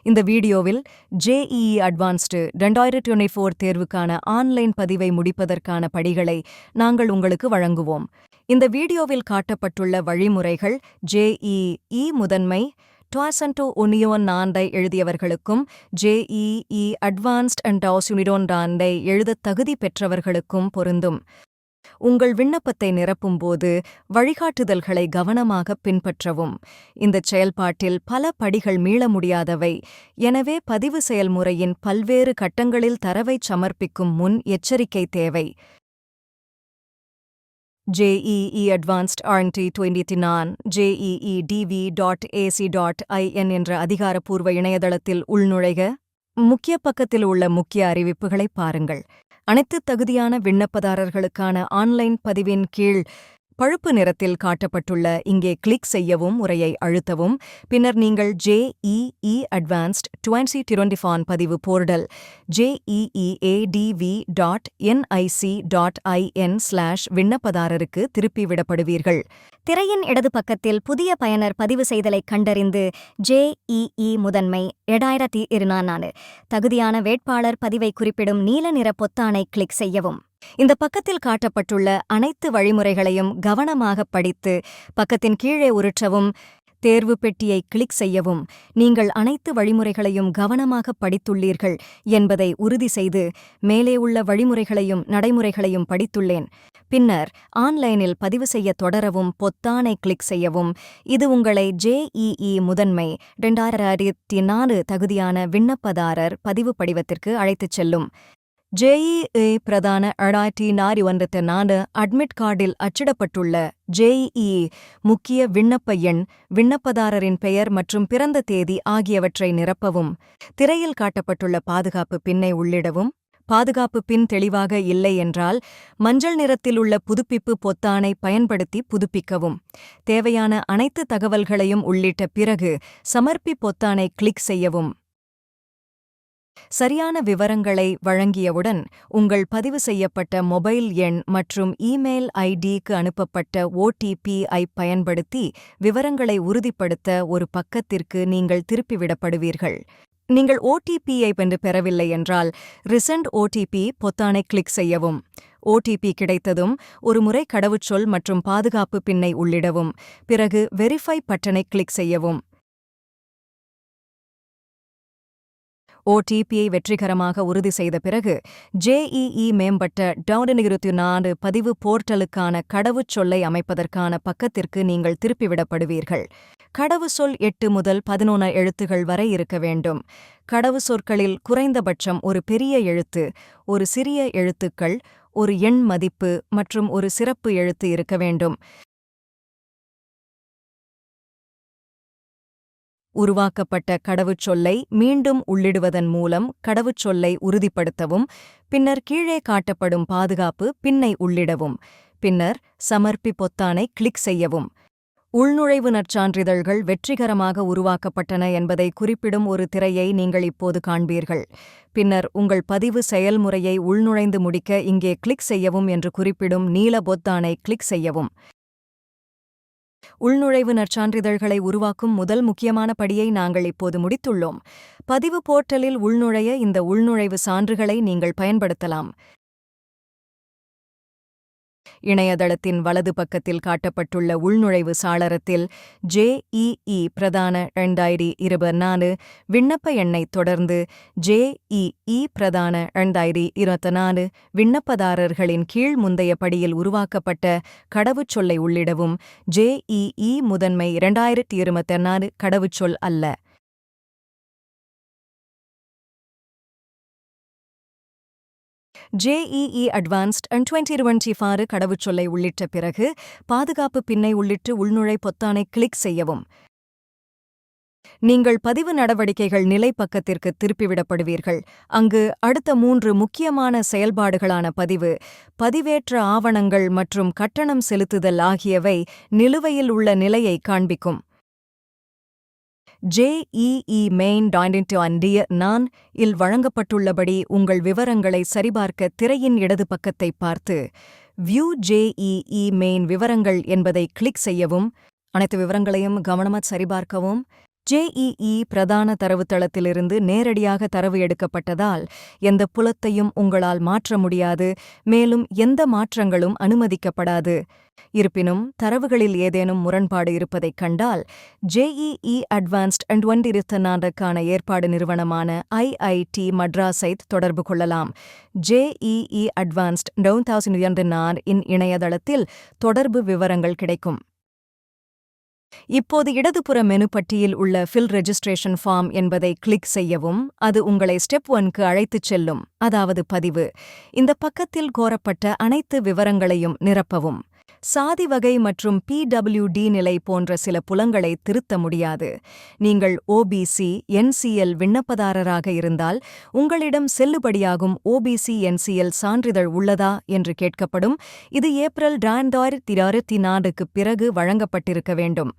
இந்த வீடியோவில் JEE advanced 2024 தேர்வுக்கான ஆன்லைன் பதிவை முடிப்பதற்கான படிகளை நாங்கள் உங்களுக்கு வழங்குவோம். இந்த வீடியோவில் காட்டப்பட்டுள்ள வழிமுறைகள் JEE முதன்மை டுவாசன்டோ ஒனியோன் நான்டை எழுதியவர்களுக்கும் JEE அட்வான்ஸ்ட் அண்ட் டாஸ்யூனிடோன் நான்டை எழுத தகுதி பெற்றவர்களுக்கும் பொருந்தும். உங்கள் விண்ணப்பத்தை நிரப்பும்போது வழிகாட்டுதல்களை கவனமாக பின்பற்றவும். இந்தச் செயல்பாட்டில் பல படிகள் மீள முடியாதவை, எனவே பதிவு செயல்முறையின் பல்வேறு கட்டங்களில் தரவைச் சமர்ப்பிக்கும் முன் எச்சரிக்கை தேவை. JEE Advanced RNT 2029 JEEDV.ac.in என்ற அதிகாரப்பூர்வ இணையதளத்தில் உள்நுழைக. முக்கிய பக்கத்தில் உள்ள முக்கிய அறிவிப்புகளைப் பாருங்கள். அனைத்து தகுதியான விண்ணப்பதாரர்களுக்கான ஆன்லைன் பதிவின் கீழ் பழுப்பு நிறத்தில் காட்டப்பட்டுள்ள இங்கே கிளிக் செய்யவும் முறையை அழுத்தவும். பின்னர் நீங்கள் JEE Advanced 2024 பதிவு போர்டல் jeeadv.nic.in/விண்ணப்பதாரருக்கு திருப்பிவிடப்படுவீர்கள். திரையின் இடது பக்கத்தில் புதிய பயனர் பதிவு செய்தலைக் கண்டறிந்து JEE முதன்மை 2024 தகுதியான வேட்பாளர் பதிவை குறிப்பிடும் நீல நிற பொத்தானை கிளிக் செய்யவும். இந்த பக்கத்தில் காட்டப்பட்டுள்ள அனைத்து வழிமுறைகளையும் கவனமாகப் படித்து பக்கத்தின் கீழே உருட்டவும். தேர்வு பெட்டியை கிளிக் செய்யவும். நீங்கள் அனைத்து வழிமுறைகளையும் கவனமாகப் படித்துள்ளீர்கள் என்பதை உறுதி செய்து மேலே உள்ள வழிமுறைகளையும் நடைமுறைகளையும் படித்துள்ளேன். பின்னர் ஆன்லைனில் பதிவு செய்ய தொடரவும் பொத்தானை கிளிக் செய்யவும். இது உங்களை JEE முதன்மை 2024 தகுதியான விண்ணப்பதாரர் பதிவு படிவத்திற்கு அழைத்துச் செல்லும். JEE பிரதான 2024 அட்மிட் கார்டில் அச்சிடப்பட்டுள்ள JEE முக்கிய விண்ணப்ப எண், விண்ணப்பதாரரின் பெயர் மற்றும் பிறந்த தேதி ஆகியவற்றை நிரப்பவும். திரையில் காட்டப்பட்டுள்ள பாதுகாப்பு பின்னை உள்ளிடவும். பாதுகாப்பு பின் தெளிவாக இல்லை என்றால் மஞ்சள் நிறத்தில் உள்ள புதுப்பிப்பு பொத்தானை பயன்படுத்தி புதுப்பிக்கவும். தேவையான அனைத்து தகவல்களையும் உள்ளிட்ட பிறகு சமர்ப்பி பொத்தானை கிளிக் செய்யவும். சரியான விவரங்களை வழங்கியவுடன் உங்கள் பதிவு செய்யப்பட்ட மொபைல் எண் மற்றும் இமெயில் ஐடிக்கு அனுப்பப்பட்ட OTP-ஐ பயன்படுத்தி விவரங்களை உறுதிப்படுத்த ஒரு பக்கத்திற்கு நீங்கள் திருப்பிவிடப்படுவீர்கள். நீங்கள் OTP-ஐ பெறவில்லை என்றால் ரிசெண்ட் OTP பொத்தானை கிளிக் செய்யவும். OTP கிடைத்ததும் ஒரு முறை கடவுச்சொல் மற்றும் பாதுகாப்பு பின்னை உள்ளிடவும். பிறகு வெரிஃபை பட்டனை கிளிக் செய்யவும். OTP-ஐ வெற்றிகரமாக உறுதி செய்த பிறகு JEE மேம்பட்ட 2024 பதிவு போர்ட்டலுக்கான கடவுச்சொல்லை அமைப்பதற்கான பக்கத்திற்கு நீங்கள் திருப்பிவிடப்படுவீர்கள். கடவுச்சொல் 8 முதல் 11 எழுத்துகள் வரை இருக்க வேண்டும். கடவுச்சொற்களில் குறைந்தபட்சம் ஒரு பெரிய எழுத்து, ஒரு சிறிய எழுத்துக்கள், ஒரு எண் மதிப்பு மற்றும் ஒரு சிறப்பு எழுத்து இருக்க வேண்டும். உருவாக்கப்பட்ட கடவுச்சொல்லை மீண்டும் உள்ளிடுவதன் மூலம் கடவுச்சொல்லை உறுதிப்படுத்தவும். பின்னர் கீழே காட்டப்படும் பாதுகாப்பு பின்னை உள்ளிடவும். பின்னர் சமர்ப்பி பொத்தானை கிளிக் செய்யவும். உள்நுழைவு நற்சான்றிதழ்கள் வெற்றிகரமாக உருவாக்கப்பட்டன என்பதை குறிப்பிடும் ஒரு திரையை நீங்கள் இப்போது காண்பீர்கள். பின்னர் உங்கள் பதிவு செயல்முறையை உள்நுழைந்து முடிக்க இங்கே கிளிக் செய்யவும் என்று குறிப்பிடும் நீல பொத்தானை கிளிக் செய்யவும். உள்நுழைவு நற்சான்றிதழ்களை உருவாக்கும் முதல் முக்கியமான படியை நாங்கள் இப்போது முடித்துள்ளோம். பதிவு போர்ட்டலில் உள்நுழைய இந்த உள்நுழைவு சான்றுகளை நீங்கள் பயன்படுத்தலாம். இணையதளத்தின் வலது பக்கத்தில் காட்டப்பட்டுள்ள உள்நுழைவு சாளரத்தில் JEE பிரதான 2024 விண்ணப்ப எண்ணைத் தொடர்ந்து JEE பிரதான 2024 விண்ணப்பதாரர்களின் கீழ் முந்தைய படியில் உருவாக்கப்பட்ட கடவுச்சொல்லை உள்ளிடவும். JEE முதன்மை 2024 கடவுச்சொல் அல்ல. JEE Advanced and 2024 கடவுச்சொல்லை உள்ளிட்ட பிறகு பாதுகாப்பு பின்னை உள்ளிட்டு உள்நுழை பொத்தானை கிளிக் செய்யவும். நீங்கள் பதிவு நடவடிக்கைகள் நிலை பக்கத்திற்கு திருப்பிவிடப்படுவீர்கள். அங்கு அடுத்த 3 முக்கியமான செயல்பாடுகளான பதிவு, பதிவேற்ற ஆவணங்கள் மற்றும் கட்டணம் செலுத்துதல் ஆகியவை நிலுவையில் உள்ள நிலையை காண்பிக்கும். JEE Main 2024 இல் வழங்கப்பட்டுள்ளபடி உங்கள் விவரங்களை சரிபார்க்க திரையின் இடது பக்கத்தை பார்த்து வியூ JEE Main விவரங்கள் என்பதை கிளிக் செய்யவும். அனைத்து விவரங்களையும் கவனமாக சரிபார்க்கவும். JEE பிரதான தரவுத்தளத்திலிருந்து நேரடியாக தரவு எடுக்கப்பட்டதால் எந்த புலத்தையும் உங்களால் மாற்ற முடியாது, மேலும் எந்த மாற்றங்களும் அனுமதிக்கப்படாது. இருப்பினும் தரவுகளில் ஏதேனும் முரண்பாடு இருப்பதைக் கண்டால் JEE அட்வான்ஸ்ட் 2022க்கான ஏற்பாடு நிறுவனமான IIT மட்ராஸை தொடர்பு கொள்ளலாம். JEE அட்வான்ஸ்ட் 2022 இன் இணையதளத்தில் தொடர்பு விவரங்கள் கிடைக்கும். இப்போது இடதுபுற மெனு பட்டியில் உள்ள ஃபில் ரெஜிஸ்ட்ரேஷன் ஃபார்ம் என்பதை கிளிக் செய்யவும். அது உங்களை ஸ்டெப் 1க்கு அழைத்துச் செல்லும், அதாவது பதிவு. இந்த பக்கத்தில் கோரப்பட்ட அனைத்து விவரங்களையும் நிரப்பவும். சாதி வகை மற்றும் PWD நிலை போன்ற சில புலங்களை திருத்த முடியாது. நீங்கள் OBC NCL விண்ணப்பதாரராக இருந்தால் உங்களிடம் செல்லுபடியாகும் OBC NCL சான்றிதழ் உள்ளதா என்று கேட்கப்படும். இது ஏப்ரல் 2024க்கு பிறகு வழங்கப்பட்டிருக்க வேண்டும்.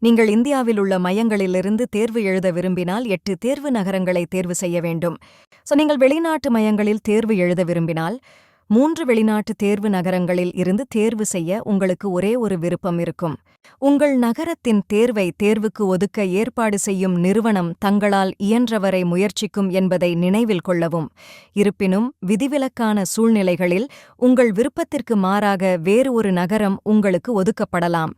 நீங்கள் இந்தியாவில் உள்ள மையங்களிலிருந்து தேர்வு எழுத விரும்பினால் 8 தேர்வு நகரங்களை தேர்வு செய்ய வேண்டும். நீங்கள் வெளிநாட்டு மையங்களில் தேர்வு எழுத விரும்பினால் 3 வெளிநாட்டு தேர்வு நகரங்களில் இருந்து தேர்வு செய்ய உங்களுக்கு ஒரே ஒரு விருப்பம் இருக்கும். உங்கள் நகரத்தின் தேர்வை தேர்வுக்கு ஒதுக்க ஏற்பாடு செய்யும் நிறுவனம் தங்களால் இயன்றவரை முயற்சிக்கும் என்பதை நினைவில் கொள்ளவும். இருப்பினும் விதிவிலக்கான சூழ்நிலைகளில் உங்கள் விருப்பத்திற்கு மாறாக வேறு ஒரு நகரம் உங்களுக்கு ஒதுக்கப்படலாம்.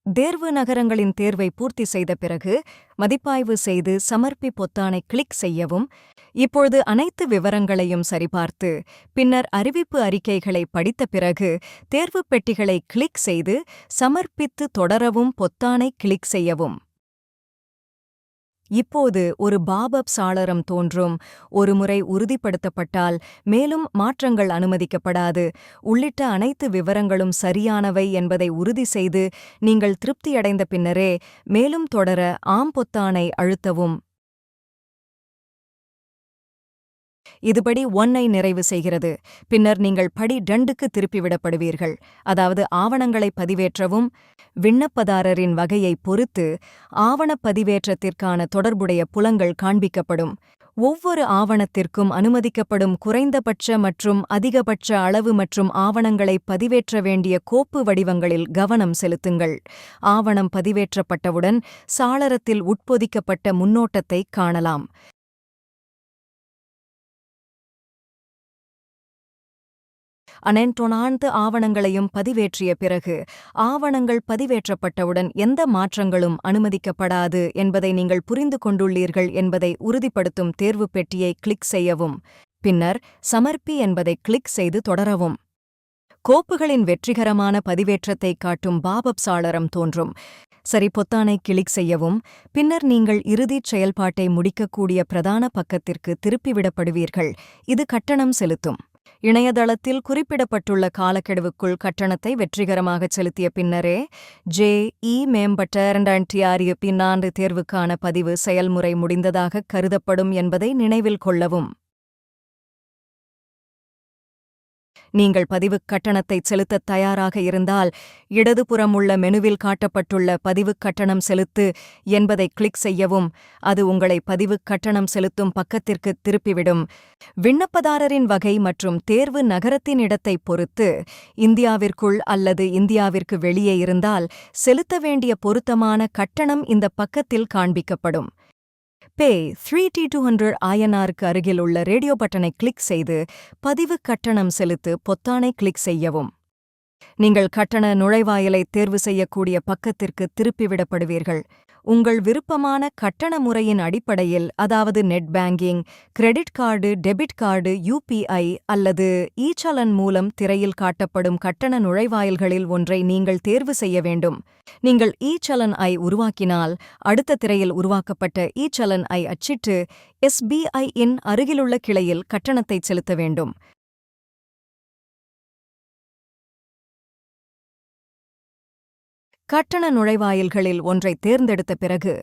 தேர்வு நகரங்களின் தேர்வை பூர்த்தி செய்த பிறகு மதிப்பாய்வு செய்து சமர்ப்பி பொத்தானை கிளிக் செய்யவும். இப்பொழுது அனைத்து விவரங்களையும் சரிபார்த்து பின்னர் அறிவிப்பு அறிக்கைகளை படித்த பிறகு தேர்வுப் பெட்டிகளை கிளிக் செய்து சமர்ப்பித்து தொடரவும் பொத்தானை கிளிக் செய்யவும். இப்போது ஒரு பாப்அப் சாளரம் தோன்றும். ஒருமுறை உறுதிப்படுத்தப்பட்டால் மேலும் மாற்றங்கள் அனுமதிக்கப்படாது. உள்ளிட்ட அனைத்து விவரங்களும் சரியானவை என்பதை உறுதி செய்து நீங்கள் திருப்தியடைந்த பின்னரே மேலும் தொடர ஆம் பொத்தானை அழுத்தவும். இதுபடி 1ஐ நிறைவு செய்கிறது. பின்னர் நீங்கள் படி 2க்கு திருப்பிவிடப்படுவீர்கள், அதாவது ஆவணங்களை பதிவேற்றவும். விண்ணப்பதாரரின் வகையை பொறுத்து ஆவணப் பதிவேற்றத்திற்கான தொடர்புடைய புலங்கள் காண்பிக்கப்படும். ஒவ்வொரு ஆவணத்திற்கும் அனுமதிக்கப்படும் குறைந்தபட்ச மற்றும் அதிகபட்ச அளவு மற்றும் ஆவணங்களை பதிவேற்ற வேண்டிய கோப்பு வடிவங்களில் கவனம் செலுத்துங்கள். ஆவணம் பதிவேற்றப்பட்டவுடன் சாளரத்தில் உட்பொதிக்கப்பட்ட முன்னோட்டத்தை காணலாம். அனைத்து ஆவணங்களையும் பதிவேற்றிய பிறகு ஆவணங்கள் பதிவேற்றப்பட்டவுடன் எந்த மாற்றங்களும் அனுமதிக்கப்படாது என்பதை நீங்கள் புரிந்து கொண்டுள்ளீர்கள் என்பதை உறுதிப்படுத்தும் தேர்வு பெட்டியை கிளிக் செய்யவும். பின்னர் சமர்ப்பி என்பதை கிளிக் செய்து தொடரவும். கோப்புகளின் வெற்றிகரமான பதிவேற்றத்தை காட்டும் பாப்அப் சாளரம் தோன்றும். சரி பொத்தானை கிளிக் செய்யவும். பின்னர் நீங்கள் இறுதிச் செயல்பாட்டை முடிக்கக்கூடிய பிரதான பக்கத்திற்கு திருப்பிவிடப்படுவீர்கள். இது கட்டணம் செலுத்தும். இணையதளத்தில் குறிப்பிடப்பட்டுள்ள காலக்கெடுவுக்குள் கட்டணத்தை வெற்றிகரமாகச் செலுத்திய பின்னரே JEE மேம்பட்ட 2024 தேர்வுக்கான பதிவு செயல்முறை முடிந்ததாக கருதப்படும் என்பதை நினைவில் கொள்ளவும். நீங்கள் பதிவுக் கட்டணத்தைச் செலுத்தத் தயாராக இருந்தால் இடதுபுறம் உள்ள மெனுவில் காட்டப்பட்டுள்ள பதிவுக் கட்டணம் செலுத்து என்பதை கிளிக் செய்யவும். அது உங்களை பதிவுக் கட்டணம் செலுத்தும் பக்கத்திற்கு திருப்பிவிடும். விண்ணப்பதாரரின் வகை மற்றும் தேர்வு நகரத்தின் இடத்தைப் பொறுத்து இந்தியாவிற்குள் அல்லது இந்தியாவிற்கு வெளியே இருந்தால் செலுத்த வேண்டிய பொருத்தமான கட்டணம் இந்த பக்கத்தில் காண்பிக்கப்படும். பே 3200 INRக்கு அருகில் உள்ள ரேடியோ பட்டனை கிளிக் செய்து பதிவு கட்டணம் செலுத்து பொத்தானை கிளிக் செய்யவும். நீங்கள் கட்டண நுழைவாயிலை தேர்வு செய்யக்கூடிய பக்கத்திற்கு திருப்பிவிடப்படுவீர்கள். உங்கள் விருப்பமான கட்டண முறையின் அடிப்படையில், அதாவது net banking, credit card, debit card, UPI அல்லது இ-சலன் மூலம் திரையில் காட்டப்படும் கட்டண நுழைவாயில்களில் ஒன்றை நீங்கள் தேர்வு செய்ய வேண்டும். நீங்கள் இ-சலன் ஐ உருவாக்கினால் அடுத்த திரையில் உருவாக்கப்பட்ட இ-சலன் ஐ அச்சிட்டு SBI இன் அருகிலுள்ள கிளையில் கட்டணத்தைச் செலுத்த வேண்டும். கட்டண நுழைவாயில்களில் ஒன்றை தேர்ந்தெடுத்த பிறகு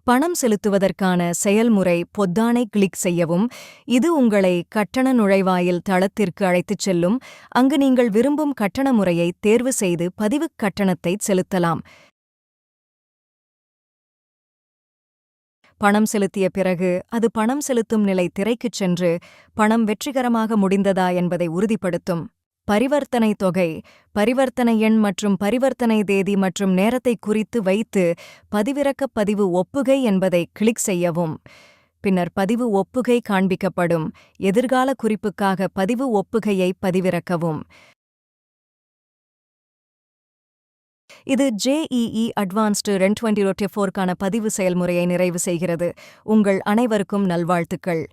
பணம் செலுத்துவதற்கான செயல்முறை பொத்தானை கிளிக் செய்யவும். இது உங்களை கட்டண நுழைவாயில் தளத்திற்கு அழைத்துச் செல்லும். அங்கு நீங்கள் விரும்பும் கட்டண முறையை தேர்வு செய்து பதிவுக் கட்டணத்தைச் செலுத்தலாம். பணம் செலுத்திய பிறகு அது பணம் செலுத்தும் நிலை திரைக்குச் சென்று பணம் வெற்றிகரமாக முடிந்ததா என்பதை உறுதிப்படுத்தும். பரிவர்த்தனை தொகை, பரிவர்த்தனை எண் மற்றும் பரிவர்த்தனை தேதி மற்றும் நேரத்தை குறித்து வைத்து பதிவிறக்க பதிவு ஒப்புகை என்பதை கிளிக் செய்யவும். பின்னர் பதிவு ஒப்புகை காண்பிக்கப்படும். எதிர்கால குறிப்புக்காக பதிவு ஒப்புகையை பதிவிறக்கவும். இது JEE அட்வான்ஸ்டு 2024க்கான பதிவு செயல்முறையை நிறைவு செய்கிறது. உங்கள் அனைவருக்கும் நல்வாழ்த்துக்கள்.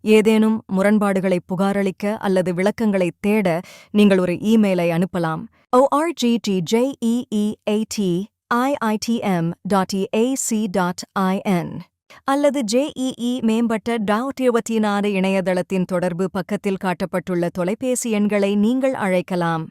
ஏதேனும் முரண்பாடுகளை புகாரளிக்க அல்லது விளக்கங்களைத் தேட நீங்கள் ஒரு இமெயிலை அனுப்பலாம். org@jeeitm.ac.in அல்லது JEE மேம்பட்ட .24 இணையதளத்தின் தொடர்பு பக்கத்தில் காட்டப்பட்டுள்ள தொலைபேசி எண்களை நீங்கள் அழைக்கலாம்.